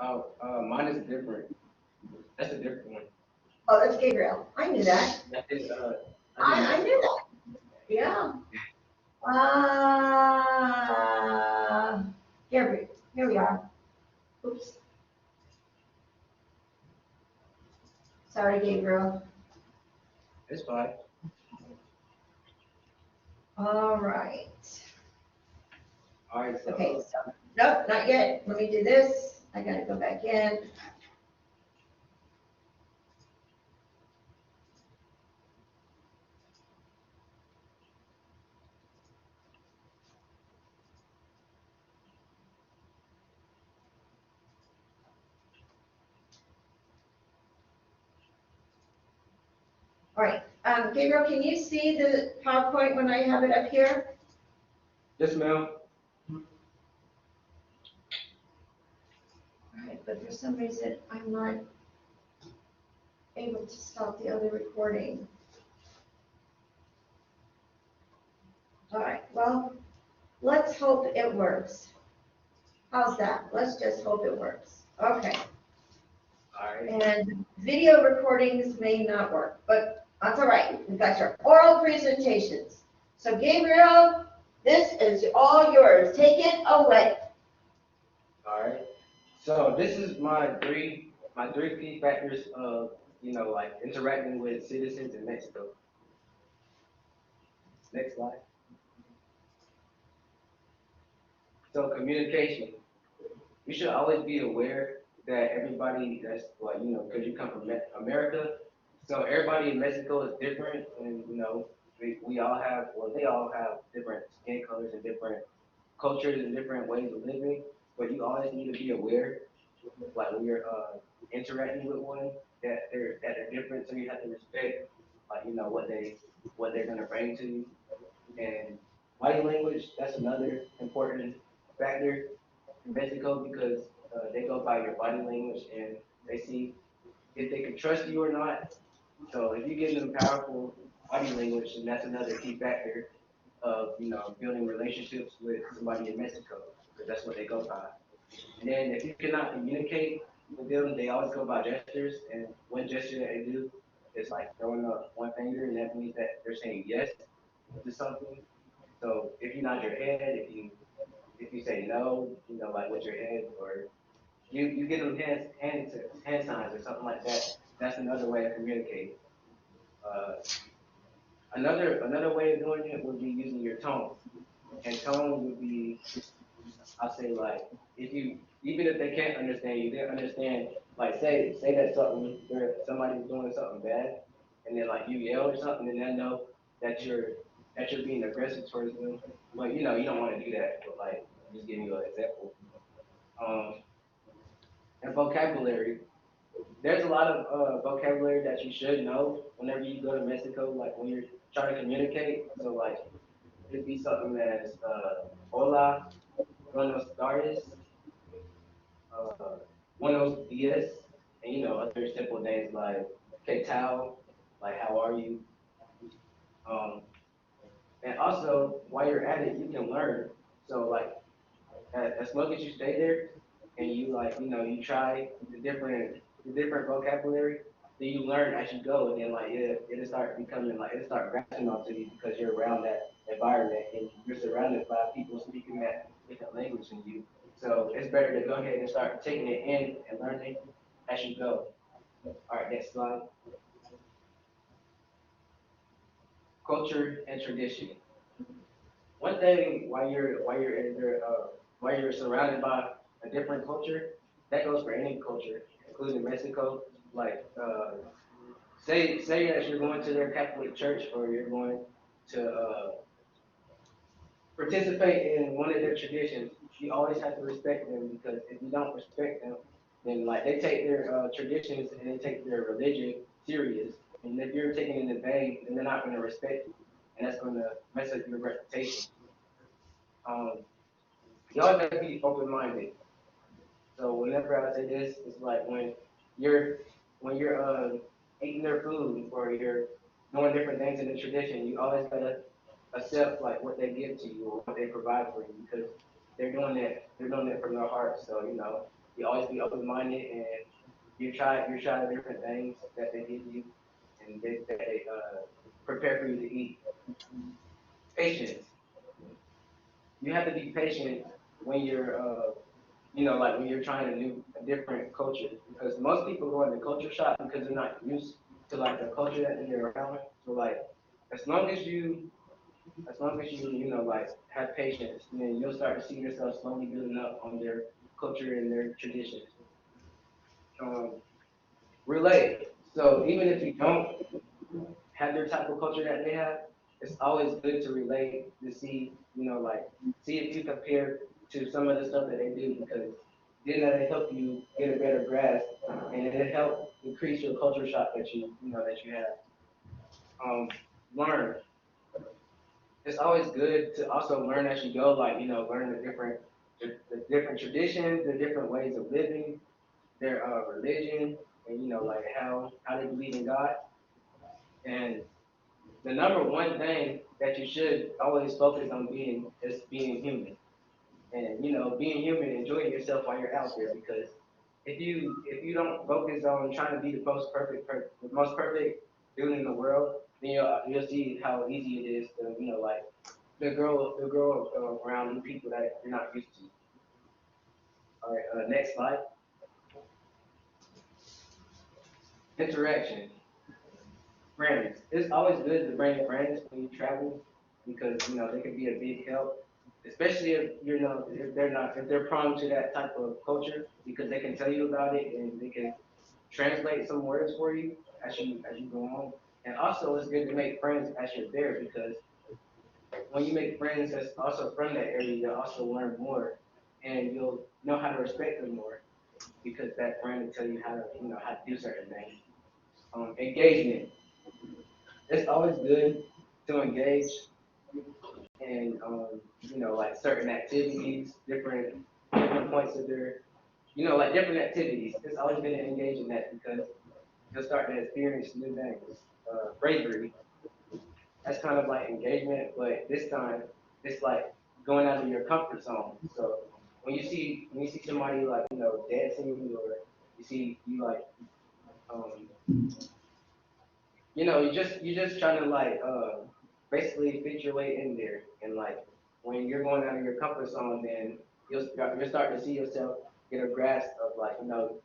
Oh, mine is different. That's a different one. Oh, that's Gabriel. I knew that. That is, I did I knew Mexico. that. Yeah. Uh, here we are. Oops. Sorry, Gabriel. It's fine. All right. All right, so Okay, so, nope, not yet. Let me do this. I gotta go back in. All right. Gabriel, can you see the PowerPoint when I have it up here? yes, ma'am. All right, but for some reason, I'm not able to stop the other recording. All right, well, let's hope it works. How's that? Let's just hope it works. Okay, All right. and video recordings may not work, but that's all right. We've got your oral presentations. So Gabriel, this is all yours. Take it away. All right. So this is my three key factors of like interacting with citizens in Mexico. Next slide. So communication. You should always be aware that everybody that's like because you come from America, so everybody in Mexico is different, and we all have they all have different skin colors and different cultures and different ways of living. But you always need to be aware, like when you're interacting with one, that they're different, so you have to respect like what they're gonna bring to you. And body language, that's another important factor in Mexico because they go by your body language and they see if they can trust you or not. So if you give them powerful body language, then that's another key factor of building relationships with somebody in Mexico because that's what they go by. And then if you cannot communicate with them, they always go by gestures, and one gesture that they do is like throwing up one finger, and that means that they're saying yes to something. So if you nod your head, if you say no, like with your head, or you give them hand signs or something like that. That's another way of communicating. Uh, another way of doing it would be using your tone, and tone would be I say like if you even if they can't understand you, they understand like say that somebody's doing something bad, and then like you yell or something, and they know that you're being aggressive towards them. But you don't want to do that. But like I'm just giving you an example. Um, and vocabulary. There's a lot of vocabulary that you should know whenever you go to Mexico, like when you're trying to communicate. So like it'd be something as hola, buenos tardes, buenos dias, and other simple names like que tal, like how are you. Um, and also while you're at it, you can learn. So like as long as you stay there and you like you try the different vocabulary, then you learn as you go, and then like it'll start becoming like it'll start grasping onto you because you're around that environment and you're surrounded by people speaking that different language than you. So it's better to go ahead and start taking it in and learning as you go. All right, next slide. Culture and tradition. One thing while you're in there, while you're surrounded by a different culture, that goes for any culture, including Mexico. Like, say that you're going to their Catholic church or you're going to participate in one of their traditions. You always have to respect them because if you don't respect them, then like they take their traditions and they take their religion serious. And if you're taking it in vain, then they're not going to respect you, and that's going to mess up your reputation. Um, you always got to be open-minded. So whenever I say this, it's like you're when you're eating their food or you're doing different things in the tradition, you always gotta accept like what they give to you or what they provide for you because they're doing it from their heart. So You always be open-minded, and you try the different things that they give you, and they prepare for you to eat. Patience. You have to be patient when you're like when you're trying to do a different culture, because most people go into culture shock because they're not used to like the culture that they're around. So like as long as you like have patience, then you'll start to see yourself slowly building up on their culture and their traditions. Um, Relate. So even if you don't have their type of culture that they have, it's always good to relate to see, like see if you compare to some of the stuff that they do, because then that'll help you get a better grasp, and it'll help increase your culture shock that you have. Um, Learn. It's always good to also learn as you go, like learn the different traditions, the different ways of living, their religion, and like how they believe in God. And the number one thing that you should always focus on being is being human. And being human, enjoying yourself while you're out there, because if you don't focus on trying to be the most perfect dude in the world, then you'll see how easy it is to like the girl around new people that you're not used to. All right, next slide. Interaction. Friends. It's always good to bring friends when you travel, because they can be a big help, especially if if they're prone to that type of culture, because they can tell you about it and they can translate some words for you as you go on. And also, it's good to make friends as you're there, because when you make friends that's also from that area, you'll also learn more, and you'll know how to respect them more, because that friend will tell you how to do certain things. Engagement. It's always good to engage in like certain activities, different points of their like different activities. It's always good to engage in that, because you'll start to experience new things. Bravery. That's kind of like engagement, but this time it's like going out of your comfort zone. So when you see somebody like dancing, or you like um, you just trying to like basically fit your way in there, and like when you're going out of your comfort zone, then you'll start to see yourself get a grasp of like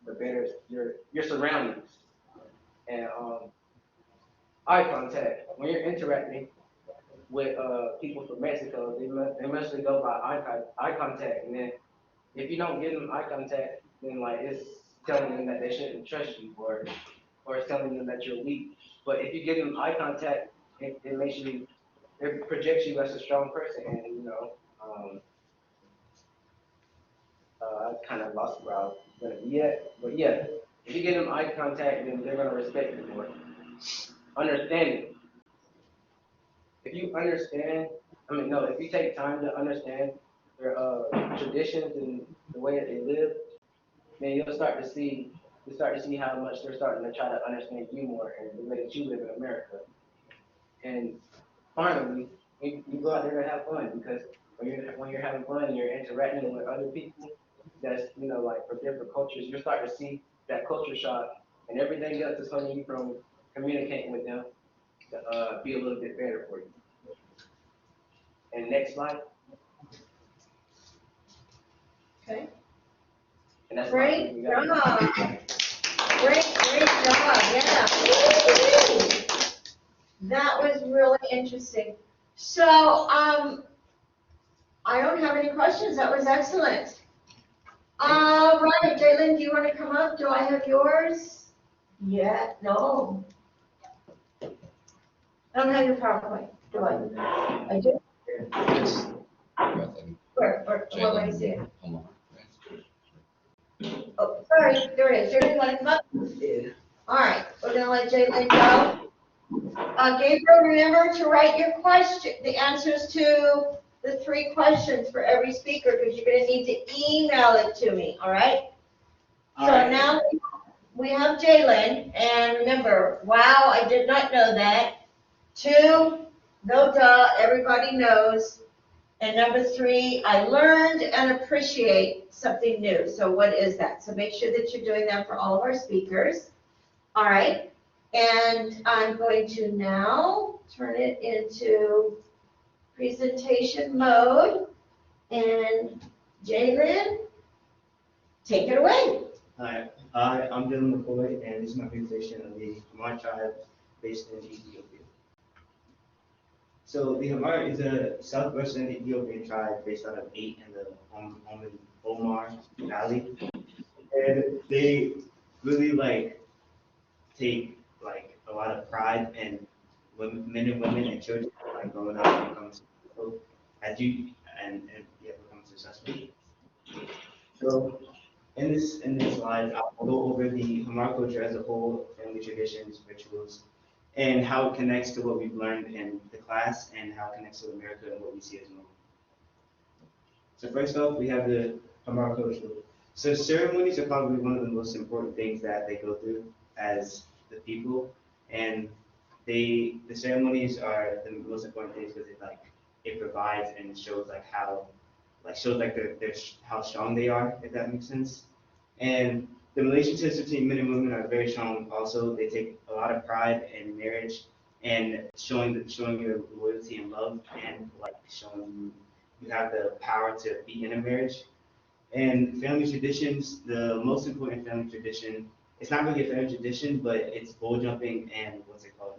the better your surroundings. And eye contact. When you're interacting with people from Mexico, they mostly go by eye contact, and then if you don't give them eye contact, then like it's telling them that they shouldn't trust you, or it's telling them that you're weak. But if you give them eye contact, it makes you, it projects you as a strong person, and I kind of lost where I was gonna be at, but yeah, if you give them eye contact, then they're gonna respect you more. Understanding. If you understand, I mean, no, if you take time to understand their traditions and the way that they live, then you'll start to see how much they're starting to try to understand you more and the way that you live in America. And finally, you go out there to have fun, because when you're having fun and you're interacting with other people that's like from different cultures, you're starting to see that culture shock, and everything else is coming from communicating with them to be a little bit better for you. And next slide, Okay. and that's my Great we got. job. Great job. Yeah. Woo-hoo. That was really interesting. So, I don't have any questions. That was excellent. All right, Jaylen, do you want to come up? Do I have yours? Yeah, no. I don't have your PowerPoint, do I? I do. Yes. Where do I see it? Hold on. Oh, sorry, there it is. Jaylen, you want to come up? Yeah. All right, we're gonna let Jaylen go. Gabriel, remember to write your question, the answers to the 3 questions for every speaker, because you're gonna need to email it to me, all right? All So right. now we have Jaylen, and remember, wow, I did not know that. 2, no duh, everybody knows. And number 3, I learned and appreciate something new. So what is that? So make sure that you're doing that for all of our speakers. All right. And I'm going to now turn it into presentation mode. And Jaylen, take it away. Hi, I'm Dylan McCoy, and this is my presentation of the Hamar tribe based in Ethiopia. So the Hamar is a southwestern Ethiopian tribe based out of 8 in the Omar Valley, and they really take a lot of pride in men and women and children growing up and becoming successful as you and yeah, become successful. So in this slide, I'll go over the Hamar culture as a whole, family traditions, rituals, and how it connects to what we've learned in the class and how it connects to America and what we see as normal. So first off, we have the Hamar culture. So ceremonies are probably one of the most important things that they go through as the people, and the ceremonies are the most important things because it provides and shows shows how strong they are, if that makes sense. And the relationships between men and women are very strong. Also, they take a lot of pride in marriage and showing your loyalty and love, and showing you have the power to be in a marriage. And family traditions, the most important family tradition, it's not really a family tradition, but it's bull jumping and what's it called?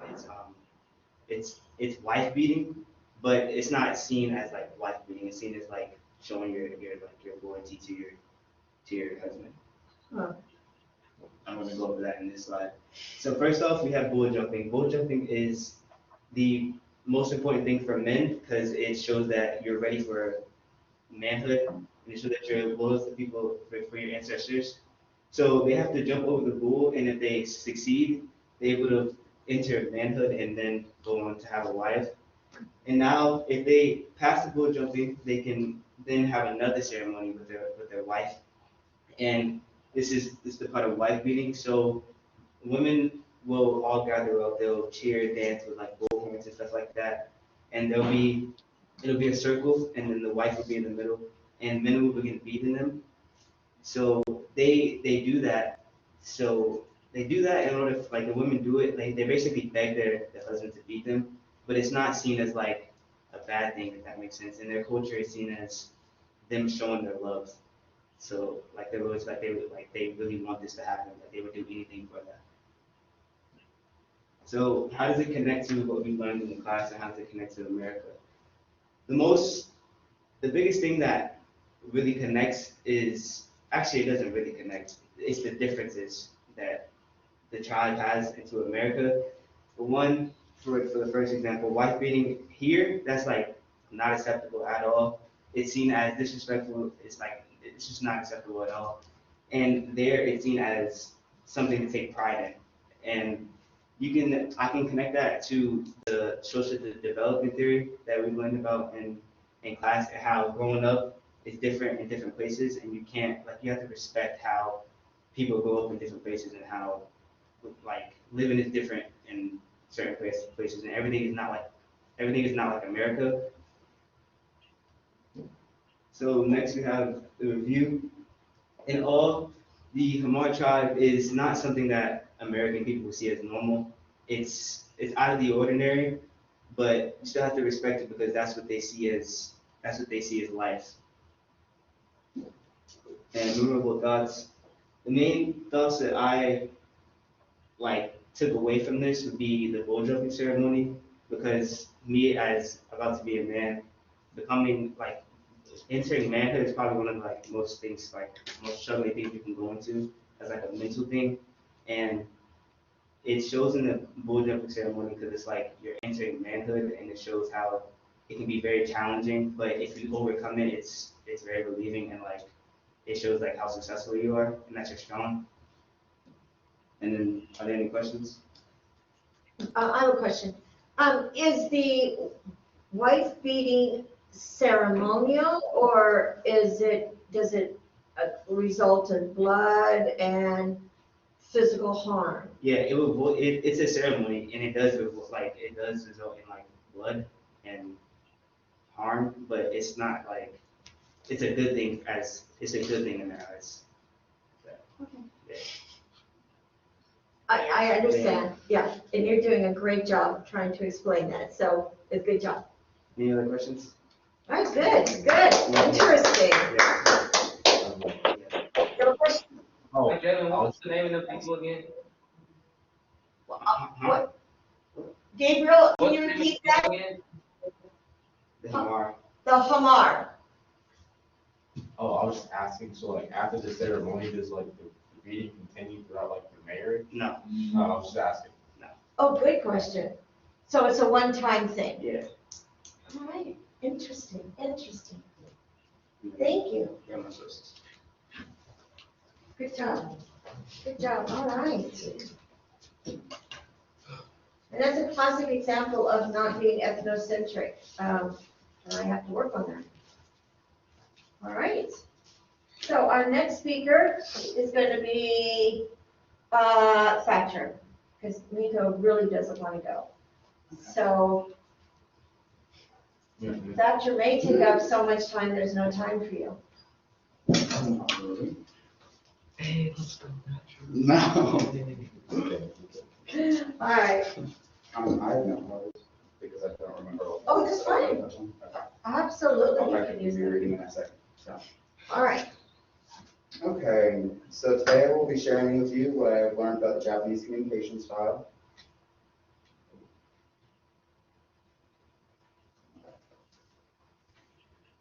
It's wife beating, but it's not seen as wife beating. It's seen as showing your loyalty to your husband. Huh. I'm going to go over that in this slide. So first off, we have bull jumping. Bull jumping is the most important thing for men because it shows that you're ready for manhood and it shows that you're loyal to people for your ancestors. So they have to jump over the bull, and if they succeed, they would have entered manhood and then go on to have a wife. And now, if they pass the bull jumping, they can then have another ceremony with their wife, and this is the part of wife beating. So women will all gather up, they'll cheer, dance with bullhorns and stuff like that, and it'll be a circle, and then the wife will be in the middle, and men will begin beating them. So they do that. So they do that in order for, the women do it. They basically beg their husband to beat them, but it's not seen as a bad thing, if that makes sense. In their culture, it's seen as them showing their love. So they're always they really want this to happen. They would do anything for that. So how does it connect to what we learned in the class, and how does it connect to America? The most the biggest thing that really connects is actually it doesn't really connect. It's the differences that the tribe has into America. For one, for the first example, wife beating here, that's not acceptable at all. It's seen as disrespectful. It's just not acceptable at all. And there, it's seen as something to take pride in. And I can connect that to the social development theory that we learned about in class, and how growing up is different in different places, and you have to respect how people grow up in different places, and how living is different in certain places, and everything is not like America. So next we have the review. In all, the Hamar tribe is not something that American people see as normal. It's out of the ordinary, but you still have to respect it because that's what they see as life. And memorable thoughts. The main thoughts that I took away from this would be the bull jumping ceremony, because me as about to be a man, becoming entering manhood is probably one of most struggling things you can go into as a mental thing, and it shows in the bull jumping ceremony because it's you're entering manhood, and it shows how it can be very challenging, but if you overcome it, it's very relieving, and it shows how successful you are and that you're strong. And then, are there any questions? I have a question. Is the wife beating ceremonial, or does it result in blood and physical harm? Yeah, it's a ceremony, and it does result in blood and harm, but it's not like, it's a good thing it's a good thing in their eyes. I understand, yeah, and you're doing a great job trying to explain that, so it's a good job. Any other questions? All right, good, interesting. No question? Oh, Hey, Jaylen, what was the name of the people again? What? Gabriel, can What's you the name of repeat the that? people again? The Hamar. The Hamar. oh, I was just asking, so like after the ceremony, does like the meeting continue throughout like the marriage? No. No, I was just asking. Oh, good question. So it's a one-time thing. Yeah. All right, interesting. Thank you. Yeah, my sources. Good job, all right. And that's a classic example of not being ethnocentric, and I have to work on that. All right, so our next speaker is going to be Thatcher, because Miko really doesn't want to go. So Thatcher may take up so much time, there's no time for you. Hey, let's go. No. All right, I have no worries because I don't remember. Oh, that's fine. Okay. absolutely. I'll you back can up use your it. reading in a second. So, All right, okay, so today I will be sharing with you what I have learned about the Japanese communication style.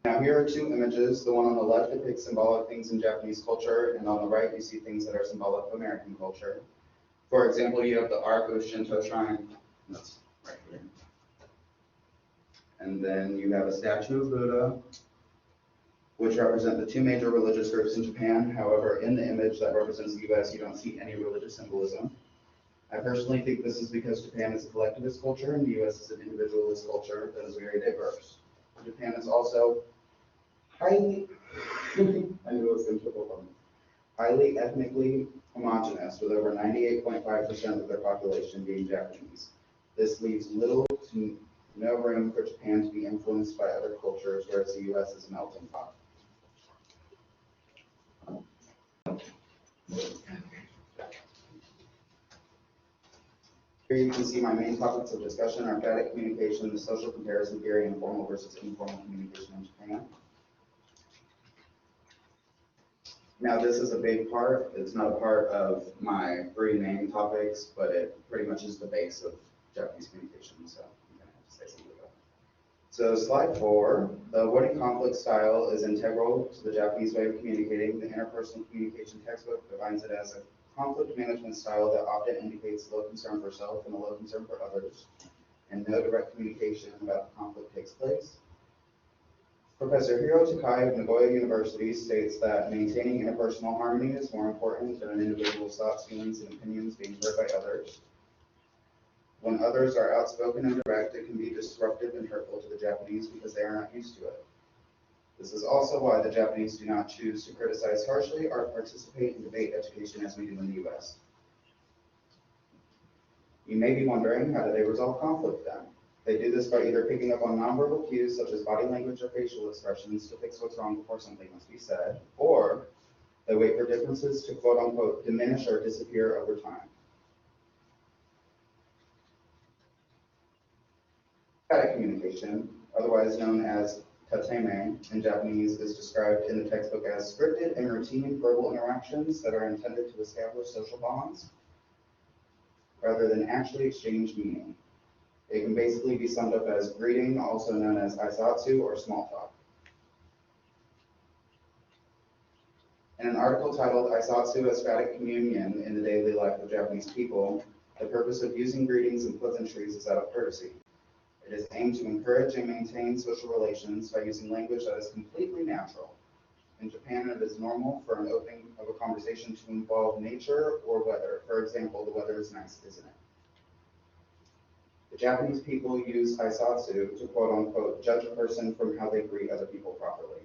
Now here are two images. The one on the left depicts symbolic things in Japanese culture, and on the right you see things that are symbolic of American culture. For example, you have the Ark of Shinto shrine. That's right here. And then you have a statue of Buddha, which represent the two major religious groups in Japan. However, in the image that represents the US, you don't see any religious symbolism. I personally think this is because Japan is a collectivist culture and the US is an individualist culture that is very diverse. Japan is also highly, I knew it was going to trip over me, highly ethnically homogenous, with over 98.5% of their population being Japanese. This leaves little to no room for Japan to be influenced by other cultures, whereas the US is a melting pot. Here you can see my main topics of discussion are emphatic communication, the social comparison theory, and formal versus informal communication in Japan. Now, this is a big part. It's not a part of my three main topics, but it pretty much is the base of Japanese communication, so I'm going to have to say something about it. So slide 4, the avoiding conflict style is integral to the Japanese way of communicating. The interpersonal communication textbook defines it as a conflict management style that often indicates low concern for self and a low concern for others, and no direct communication about the conflict takes place. Professor Hiro Takai of Nagoya University states that maintaining interpersonal harmony is more important than an individual's thoughts, feelings, and opinions being heard by others. When others are outspoken and direct, it can be disruptive and hurtful to the Japanese because they are not used to it. This is also why the Japanese do not choose to criticize harshly or participate in debate education as we do in the US. You may be wondering, how do they resolve conflict then? They do this by either picking up on nonverbal cues such as body language or facial expressions to fix what's wrong before something must be said, or they wait for differences to quote unquote diminish or disappear over time. Emphatic communication, otherwise known as tateme in Japanese, is described in the textbook as scripted and routine verbal interactions that are intended to establish social bonds rather than actually exchange meaning. It can basically be summed up as greeting, also known as aisatsu or small talk. In an article titled Aisatsu as Phatic Communion in the Daily Life of Japanese People, the purpose of using greetings and pleasantries is that of courtesy. It is aimed to encourage and maintain social relations by using language that is completely natural. In Japan, it is normal for an opening of a conversation to involve nature or weather. For example, the weather is nice, isn't it? The Japanese people use aisatsu to quote unquote judge a person from how they greet other people properly.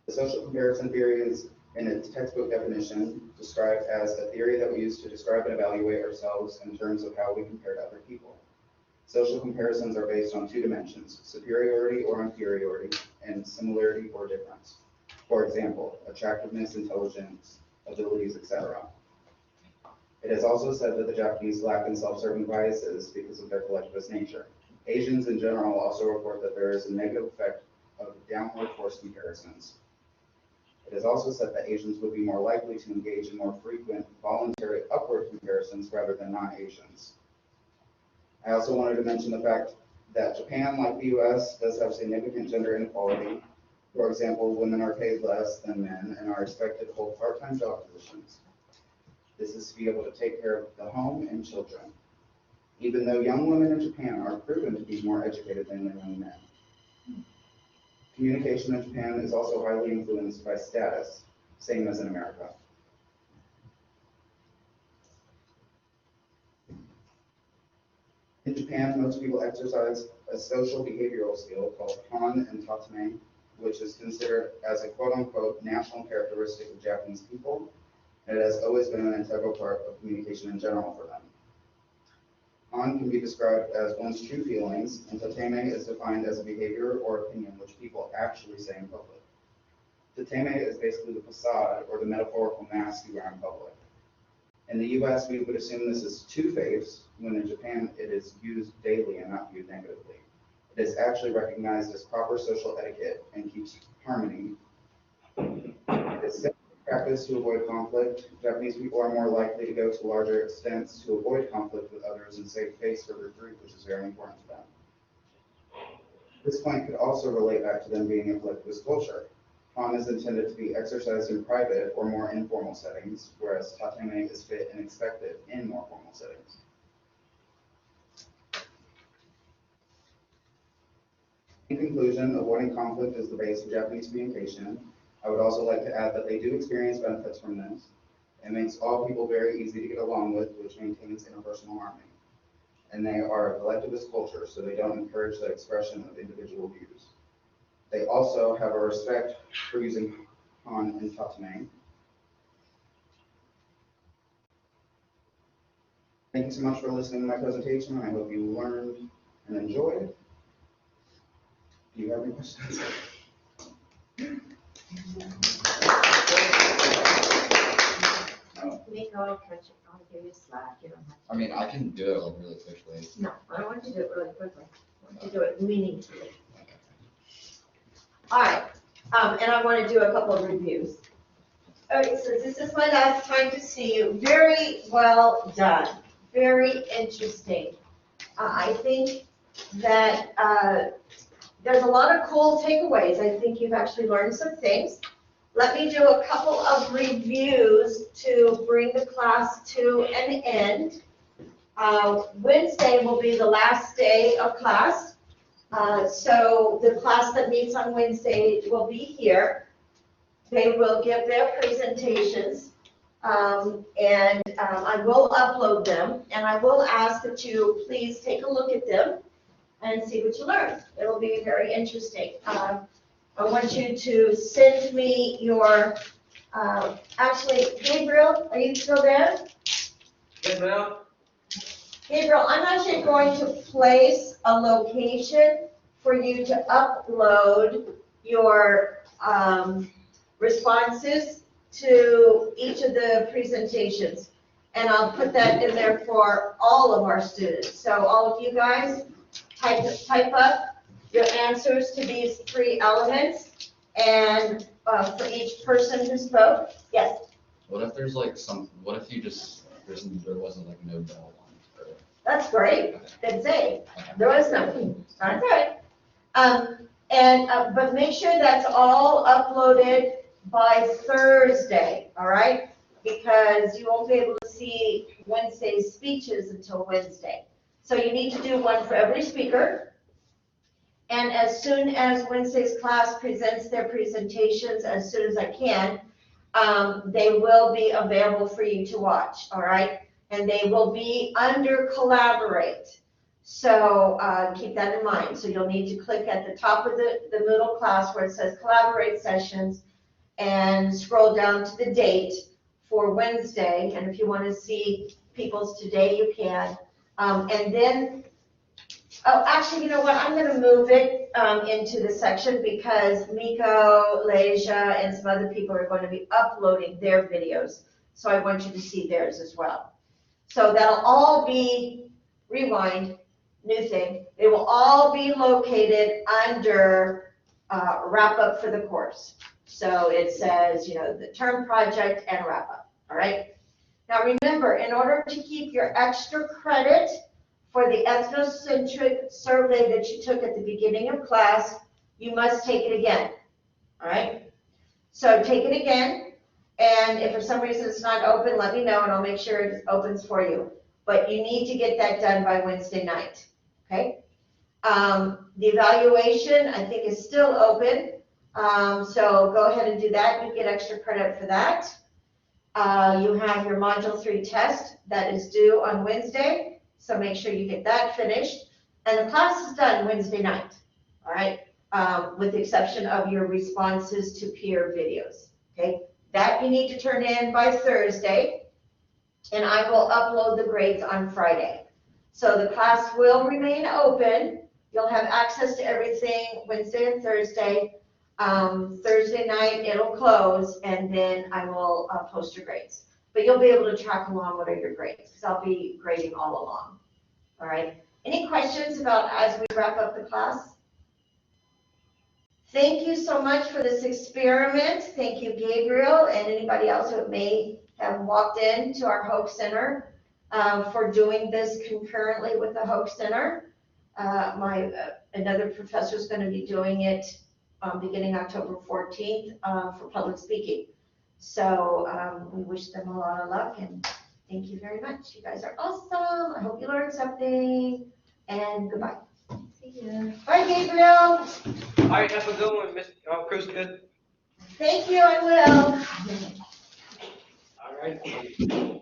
The social comparison theory is in its textbook definition, described as a theory that we use to describe and evaluate ourselves in terms of how we compare to other people. Social comparisons are based on two dimensions, superiority or inferiority, and similarity or difference. For example, attractiveness, intelligence, abilities, etc. It is also said that the Japanese lack in self-serving biases because of their collectivist nature. Asians in general also report that there is a negative effect of downward force comparisons. It is also said that Asians would be more likely to engage in more frequent voluntary upward comparisons rather than non-Asians. I also wanted to mention the fact that Japan, like the US, does have significant gender inequality. For example, women are paid less than men and are expected to hold part-time job positions. This is to be able to take care of the home and children, even though young women in Japan are proven to be more educated than their young men. Communication in Japan is also highly influenced by status, same as in America. In Japan, most people exercise a social behavioral skill called Han and Tatame, which is considered as a quote-unquote national characteristic of Japanese people, and it has always been an integral part of communication in general for them. Han can be described as one's true feelings, and Tatame is defined as a behavior or opinion which people actually say in public. Tatame is basically the facade or the metaphorical mask you wear in public. In the US, we would assume this is two-faced, when in Japan it is used daily and not viewed negatively. It is actually recognized as proper social etiquette and keeps harmony. It is practiced to avoid conflict. Japanese people are more likely to go to larger extents to avoid conflict with others and save face for their group, which is very important to them. This point could also relate back to them being a collectivist culture. Han is intended to be exercised in private or more informal settings, whereas tatame is fit and expected in more formal settings. In conclusion, avoiding conflict is the base of Japanese communication. I would also like to add that they do experience benefits from this. It makes all people very easy to get along with, which maintains interpersonal harmony. And they are a collectivist culture, so they don't encourage the expression of individual views. They also have a respect for using Han and tatame. Thank you so much for listening to my presentation. I hope you learned and enjoyed. Do you have any questions? Make I'll give you a slide, you don't have I mean, I can do it like really quickly. to. No, I don't want you to do it really quickly. I want you to do it meaningfully. All right, and I want to do a couple of reviews. Okay, so this is my last time to see you. Very well done. Very interesting. I think that there's a lot of cool takeaways. I think you've actually learned some things. Let me do a couple of reviews to bring the class to an end. Wednesday will be the last day of class. So the class that meets on Wednesday will be here. They will give their presentations, and I will upload them, and I will ask that you please take a look at them and see what you learn. It'll be very interesting. I want you to send me your, actually, Gabriel, are you still there? Yes, ma'am. Gabriel, I'm actually going to place a location for you to upload your responses to each of the presentations. And I'll put that in there for all of our students. So all of you guys, type up your answers to these 3 elements, and for each person who spoke. Yes? What if there's like what if there wasn't like no bell on? That's great. Good save. There was nothing. That's all right. But make sure that's all uploaded by Thursday, all right? Because you won't be able to see Wednesday's speeches until Wednesday. So you need to do one for every speaker. And as soon as Wednesday's class presents their presentations, as soon as I can, they will be available for you to watch, all right? And they will be under Collaborate. So keep that in mind. So you'll need to click at the top of the middle class where it says Collaborate Sessions, and scroll down to the date for Wednesday, and if you want to see people's today, you can. And then, oh, actually, you know what, I'm gonna move it, into the section because Miko, Leisha, and some other people are going to be uploading their videos, so I want you to see theirs as well. So that'll all be, rewind, new thing, they will all be located under, wrap up for the course. So it says, you know, the term project and wrap up, all right? Now remember, in order to keep your extra credit for the ethnocentric survey that you took at the beginning of class, you must take it again, all right? So take it again, and if for some reason it's not open, let me know and I'll make sure it opens for you. But you need to get that done by Wednesday night, okay? The evaluation, I think, is still open, so go ahead and do that. You get extra credit for that. You have your Module 3 test that is due on Wednesday, so make sure you get that finished. And the class is done Wednesday night, all right, with the exception of your responses to peer videos, okay? That you need to turn in by Thursday, and I will upload the grades on Friday. So the class will remain open. You'll have access to everything Wednesday and Thursday. Thursday night, it'll close, and then I will post your grades. But you'll be able to track along what are your grades, because I'll be grading all along. All right? Any questions about as we wrap up the class? Thank you so much for this experiment. Thank you, Gabriel, and anybody else who may have walked into our Hope Center for doing this concurrently with the Hope Center. Another professor is going to be doing it beginning October 14th for public speaking. So we wish them a lot of luck, and thank you very much. You guys are awesome. I hope you learned something, and goodbye. See ya. Bye, Gabriel. All right, have a good one, Miss Kruskin. Thank you, I will. All right.